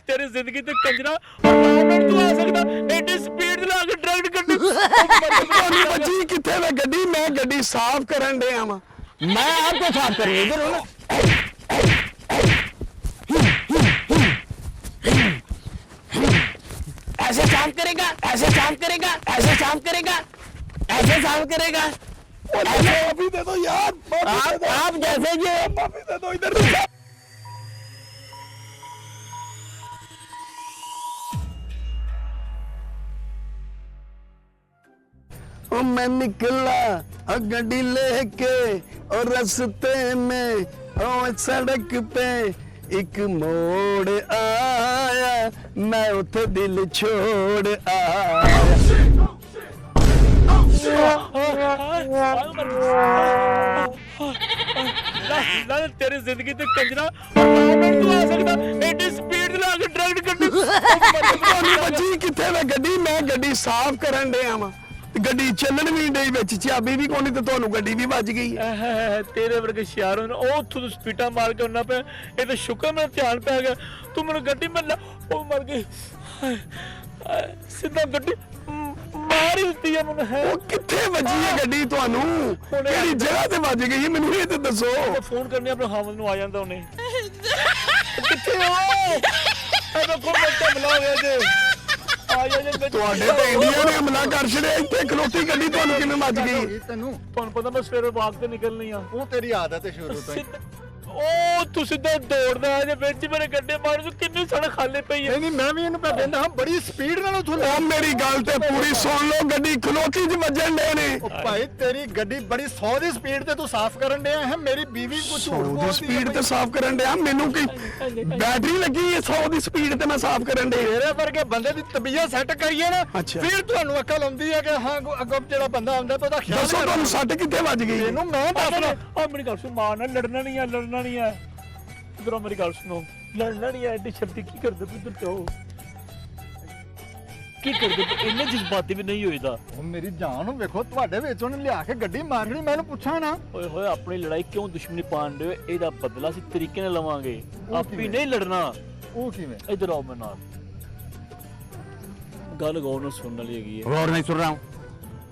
तेरी जिंदगी ते कंजरा तू आ सकदा एडी स्पीड ला के ड्राइव करनी बची किथे वे गड्डी मैं गड्डी साफ करन दे आवा मैं आपको साफ करूं इधर हो ना ऐसे साफ करेगा ऐसे साफ करेगा ऐसे साफ करेगा ऐसे साफ करेगा ऐसे माफी दे दो यार आप जैसे ये माफी दे दो इधर मैं निकला गड्डी लेके और रास्ते में सड़क पे एक मोड़ आया मैं उठे दिल छोड़ आया तेरी जिंदगी ते कंजरा तू आ सकदा एडी स्पीड ला के ड्राइव करनी बची किथे वे गड्डी मैं गड्डी साफ करन दे आवा गड्डी ਚੱਲਣ ਵੀ ਨਹੀਂ ਵਿੱਚ ਚਾਬੀ ਵੀ ਕੋਣੀ ਤੇ ਤੁਹਾਨੂੰ ਗੱਡੀ ਵੀ ਵੱਜ ਗਈ ਤੇਰੇ ਵਰਗੇ ਸ਼ਿਆਰ ਹੋਣ ਉਹ ਉੱਥੋਂ ਤੋਂ ਸਪੀਟਾਂ ਮਾਰ ਕੇ ਉਹਨਾਂ ਪਏ ਇਹ ਤਾਂ ਸ਼ੁਕਰ ਮੇਰਾ ਧਿਆਨ ਪੈ ਗਿਆ ਤੂੰ ਮੈਨੂੰ ਗੱਡੀ ਮਿਲ ਉਹ ਮਰ ਗਈ ਸਿੱਧਾ ਗੱਡੀ ਮਾਰ ਹੀ ਦਿੱਤੀ ਆ ਮੈਨੂੰ ਹੈ ਉਹ ਕਿੱਥੇ ਵੱਜੀ ਹੈ ਗੱਡੀ ਤੁਹਾਨੂੰ ਕਿਹੜੀ ਜਗ੍ਹਾ ਤੇ ਵੱਜ ਗਈ ਮੈਨੂੰ ਇਹ ਤੇ ਦੱਸੋ ਫੋਨ ਕਰਨੀ ਆਪਣੇ ਹਾਮਲ ਨੂੰ ਆ ਜਾਂਦਾ ਉਹਨੇ ਕਿੱਥੇ ਹੋ ਇਹ ਤਾਂ ਕੋਈ ਮਤਲਬ ਹੋ ਗਿਆ ਜੇ ਤੁਹਾਡੇ ਤੇ ਇੰਡੀਆ ਨੇ ਹਮਲਾ ਕਰ ਛੜਿਆ ਇੱਥੇ ਖਲੋਤੀ ਗੱਡੀ ਤੁਹਾਨੂੰ ਕਿਵੇਂ ਵੱਜ ਗਈ ਤੁਹਾਨੂੰ ਪਤਾ ਮੈਂ ਸਵੇਰੇ ਵਾਕ ਤੇ ਨਿਕਲਣੀ ਆ ਉਹ ਤੇਰੀ ਆਦਤ ਹੈ ਸ਼ੁਰੂ ਤੋਂ ਉਹ ਤੂੰ ਸਿੱਧਾ ਦੌੜਦਾ ਆ ਜੇ ਵਿੱਚ ਮੇਰੇ ਗੱਡੇ ਮਾਰ ਤੂੰ ਕਿੰਨੀ ਸੜਕ ਖਾਲੀ ਪਈ ਹੈ ਨਹੀਂ ਮੈਂ ਵੀ ਇਹਨੂੰ ਪੈ ਦਿੰਦਾ ਹਾਂ ਬੜੀ ਸਪੀਡ ਨਾਲ ਉਥੋਂ ਉਹ ਮੇਰੀ ਗੱਲ ਤੇ ਪੂਰੀ ਸੁਣ ਲਓ ਗੱਡੀ ਖਲੋਤੀ 'ਚ ਵੱਜਣ ਦੇ ਨੇ ਭਾਈ ਤੇਰੀ ਗੱਡੀ ਬੜੀ 100 ਦੀ ਸਪੀਡ ਤੇ ਤੂੰ ਸਾਫ਼ ਕਰਨ ਡਿਆ ਹੈ ਮੇਰੀ ਬੀਵੀ ਕੁਝ ਝੂਠ ਦੀ ਸਪੀਡ ਤੇ ਸਾਫ਼ ਕਰਨ ਡਿਆ ਮੈਨੂੰ ਕੀ ਬੈਟਰੀ ਲੱਗੀ ਹੈ 100 ਦੀ ਸਪੀਡ ਤੇ ਮੈਂ ਸਾਫ਼ ਕਰਨ ਦੇ ਤੇਰੇ ਵਰਗੇ ਬੰਦੇ ਦੀ ਤਬੀਅਤ ਸੈੱਟ ਕਰੀਏ ਨਾ ਫਿਰ ਤੁਹਾਨੂੰ ਅਕਲ ਆਉਂਦੀ ਹੈ ਕਿ ਹਾਂ ਅੱਗੋਂ ਜਿਹੜਾ ਬੰਦਾ ਆਉਂਦਾ ਤਾਂ ਉਹਦਾ ਖਿਆਲ ਦੱਸੋ ਤੁਹਾਨੂੰ ਸੱਟ ਕਿੱਥੇ ਵੱਜ ਗਈ ਇਹਨੂੰ ਮੈਂ ਦੱਸਣਾ ਆ ਮੇਰੀ ਗੱਲ ਸੁਣ ਮਾਂ ਨਾਲ ਲੜਨਾ ਨਹੀਂ ਆ ਲੜਨਾ ਨਹੀਂ ਆ ਇਧਰੋਂ ਮੇਰੀ ਗੱਲ ਸੁਣੋ ਲੜਨਾ ਨਹੀਂ ਆ ਐਡੀ ਸ਼ਕਤੀ ਕੀ ਕਰਦੇ ਤੂੰ ਇੱਧਰ ਚਾਹੋ ਕੀ ਕਰਦੇ ਤੂੰ ਇੰਨੇ ਜਜ਼ਬਾਤੀ ਵੀ ਨਹੀਂ ਹੋਈਦਾ ਉਹ ਮੇਰੀ ਜਾਨ ਨੂੰ ਵੇਖੋ ਤੁਹਾਡੇ ਵਿੱਚ ਉਹਨੇ ਲਿਆ ਕੇ ਗੱਡੀ ਮਾਰਨੀ ਮੈਨੂੰ ਪੁੱਛਾਂ ਨਾ ਓਏ ਹੋਏ ਆਪਣੀ ਲੜਾਈ ਕਿਉਂ ਦੁਸ਼ਮਣੀ ਪਾਣ ਦੇ ਇਹਦਾ ਬਦਲਾ ਅਸੀਂ ਤਰੀਕੇ ਨਾਲ ਲਵਾਂਗੇ ਆਪੀ ਨਹੀਂ ਲੜਨਾ ਉਹ ਕਿਵੇਂ ਇਧਰ ਆਓ ਮੇਰੇ ਨਾਲ ਗੱਲ ਗੌਰ ਨਾਲ ਸੁਣਨ ਵਾਲੀ ਹੈਗੀ ਹੈ ਗੌਰ ਨਹੀਂ ਸੁਣ ਰਹਾ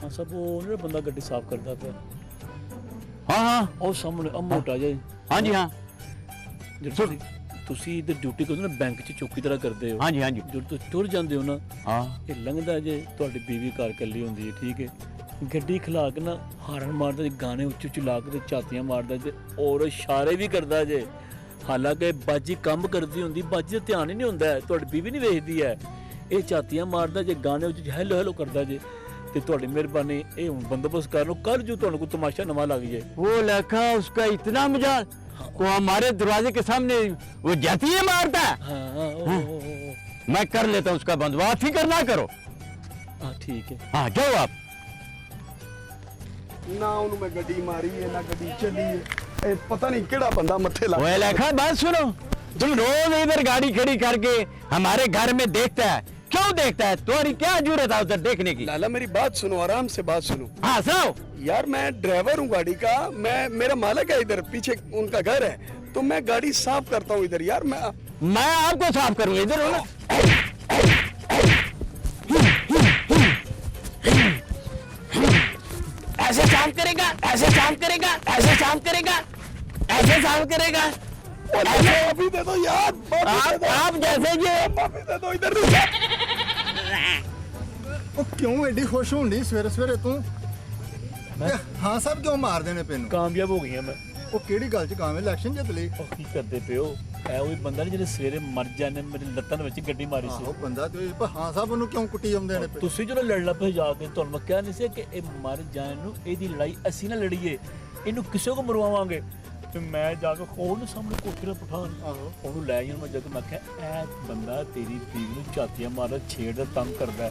ਹਾਂ ਸਭ ਉਹ ਜਿਹੜਾ ਬੰਦਾ ਗੱਡੀ ਸਾਫ਼ ਕਰਦਾ ਪਿਆ ਹਾਂ ਉਹ ਸਾਹਮਣੇ ਆ ਮੋਟਾ ਜਿਹਾ ਹਾਂਜੀ ਹਾਂ ਤੁਸੀਂ ਇਧਰ ਡਿਊਟੀ ਕਰਦੇ ਨਾ ਬੈਂਕ 'ਚ ਚੌਕੀ ਤਰ੍ਹਾਂ ਕਰਦੇ ਹੋ ਹਾਂਜੀ ਜਦੋਂ ਤੁਸੀਂ ਟੁਰ ਜਾਂਦੇ ਹੋ ਨਾ ਹਾਂ ਇਹ ਲੰਘਦਾ ਜੇ ਤੁਹਾਡੀ ਬੀਵੀ ਘਰ ਇਕੱਲੀ ਹੁੰਦੀ ਹੈ ਠੀਕ ਹੈ ਗੱਡੀ ਖਿਲਾ ਕੇ ਨਾ ਹਾਰਨ ਮਾਰਦਾ ਜੇ ਗਾਣੇ ਉੱਚੀ ਉੱਚੀ ਲਾ ਕੇ ਝਾਤੀਆਂ ਮਾਰਦਾ ਜੇ ਔਰ ਇਸ਼ਾਰੇ ਵੀ ਕਰਦਾ ਜੇ ਹਾਲਾਂਕਿ ਬਾਜੀ ਕੰਮ ਕਰਦੀ ਹੁੰਦੀ ਬਾਜੀ ਦਾ ਧਿਆਨ ਹੀ ਨਹੀਂ ਹੁੰਦਾ ਤੁਹਾਡੀ ਬੀਵੀ ਨਹੀਂ ਵੇਖਦੀ ਹੈ ਇਹ ਝਾਤੀਆਂ ਮਾਰਦਾ ਜੇ ਗਾਣੇ ਉੱਚ ਹੈਲੋ ਹੈਲੋ ਕਰਦਾ ਜੇ ਤੇ ਤੁਹਾਡੀ ਮਿਹਰਬਾਨੀ ਇਹ ਹੁਣ ਬੰਦੋਬਸਤ ਕਰ ਲਓ ਕੱਲ ਜੋ ਤੁਹਾਨੂੰ ਕੋਈ ਤਮਾਸ਼ਾ ਨਵਾਂ ਲੱਗ ਜਾਏ वो लखा उसका इतना मजाक वो हमारे दरवाजे के सामने वो जाती है मारता है मैं कर लेता हूँ उसका बंदोबस्त फिक्र ना करो हाँ ठीक है हाँ जाओ आप ਨਾ ਉਹਨੂੰ ਮੈਂ ਗੱਡੀ ਮਾਰੀ ਹੈ ਨਾ ਗੱਡੀ ਚੱਲੀ ਹੈ ਇਹ ਪਤਾ ਨਹੀਂ ਕਿਹੜਾ ਬੰਦਾ ਮੱਥੇ ਲਾ वो लखा बात सुनो तुम रोज इधर गाड़ी खड़ी करके हमारे घर में देखता है क्यों देखता है तुम्हारी क्या जरूरत है उधर देखने की लाला मेरी बात सुनो आराम से बात सुनो हाँ सुनो यार मैं ड्राइवर हूँ गाड़ी का मैं मेरा मालिक है इधर पीछे उनका घर है तो मैं गाड़ी साफ करता हूँ इधर यार मैं आपको साफ करूंगा इधर हो ना ऐसे साफ करेगा ऐसे साफ करेगा ऐसे साफ करेगा ऐसे साफ करेगा माफी दे दो यार आप जैसे ये माफी दे दो इधर ਉਹ ਕਿਉਂ ਐਡੀ ਖੁਸ਼ ਹੁੰਦੀ ਸਵੇਰੇ ਸਵੇਰੇ ਤੂੰ ਹਾਂ ਸਭ ਕਿਉਂ ਮਾਰਦੇ ਨੇ ਪੈਨੂੰ ਕਾਮਯਾਬ ਹੋ ਗਈਆਂ ਮੈਂ ਉਹ ਕਿਹੜੀ ਗੱਲ ਚ ਕਾਮਯਾਬ ਇਲੈਕਸ਼ਨ ਜਿੱਤ ਲਈ ਉਹ ਕੀ ਕਰਦੇ ਪਿਓ ਐ ਉਹ ਬੰਦਾ ਨਹੀਂ ਜਿਹੜੇ ਸਵੇਰੇ ਮਰ ਜਾਣੇ ਮੇਰੇ ਲੱਤਾਂ ਦੇ ਵਿੱਚ ਗੱਡੀ ਮਾਰੀ ਸੀ ਉਹ ਬੰਦਾ ਤੇ ਪਰ ਹਾਂ ਸਭ ਉਹਨੂੰ ਕਿਉਂ ਕੁੱਟੀ ਆਉਂਦੇ ਨੇ ਤੁਸੀਂ ਜਦੋਂ ਲੜਨਾ ਪਏ ਜਾ ਕੇ ਤੁਹਾਨੂੰ ਮੈਂ ਕਿਹਾ ਨਹੀਂ ਸੀ ਕਿ ਇਹ ਮਰ ਜਾਣ ਨੂੰ ਇਹਦੀ ਲੜਾਈ ਅਸੀਂ ਨਾ ਲੜੀਏ ਇਹਨੂੰ ਕਿਸੇ ਕੋ ਮਰਵਾਵਾਂਗੇ ਤੇ ਮੈਂ ਜਾ ਕੇ ਖੋਲ ਨੂੰ ਸਾਹਮਣੇ ਕੋਠੇ ਤੇ ਪਠਾਨ ਉਹਨੂੰ ਲੈ ਜਾਣ ਮੈਂ ਜਦ ਮੈਂ ਕਿਹਾ ਇਹ ਬੰਦਾ ਤੇਰੀ ਬੀਵੀ ਨੂੰ ਝਾਤੀਆਂ ਮਾਰਦਾ ਛੇੜਦਾ ਤੰਗ ਕਰਦਾ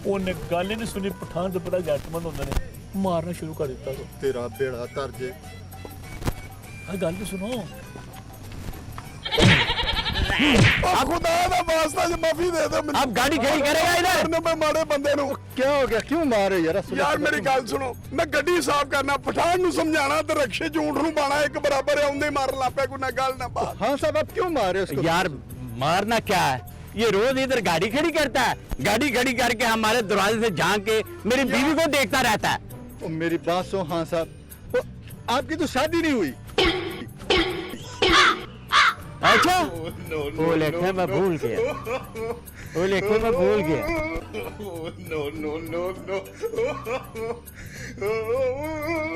ਉਹਨੇ ਗੱਲ ਹੀ ਨਹੀਂ ਸੁਣੀ ਪਠਾਨ ਦੇ ਬੜਾ ਜੱਟਮੰਦ ਹੁੰਦੇ ਨੇ ਮਾਰਨਾ ਸ਼ੁਰੂ ਕਰ ਦਿੱਤਾ ਤੇਰਾ ਬੇੜਾ ਤਰ ਜੇ ਆ ਗੱਲ ਤਾਂ ਸੁਣੋ खुदा दा वास्ता जे माफी दे दो अब गाड़ी खड़ी करेगा इधर? मैं माड़े बंदे नु क्या हो गया क्यों मार रहे यार यार मेरी गल सुनो मैं गड्डी साफ करना पठान नु समझाना ते रक्षे झूठ नु पाना एक बराबर है औंदे मार लापे कोई ना गल ना बात हाँ साहब आप क्यों मार रहे हो उसको यार मारना क्या है, ये रोज इधर गाड़ी खड़ी करता है, गाड़ी खड़ी करके हमारे दरवाजे से झांक के मेरी बीवी को देखता रहता है। ओ, मेरी बात सुनो हाँ साहब ओ, आपकी तो शादी नहीं हुई अच्छा वो लेखे मैं भूल गया, वो लेखे मैं भूल गया। no.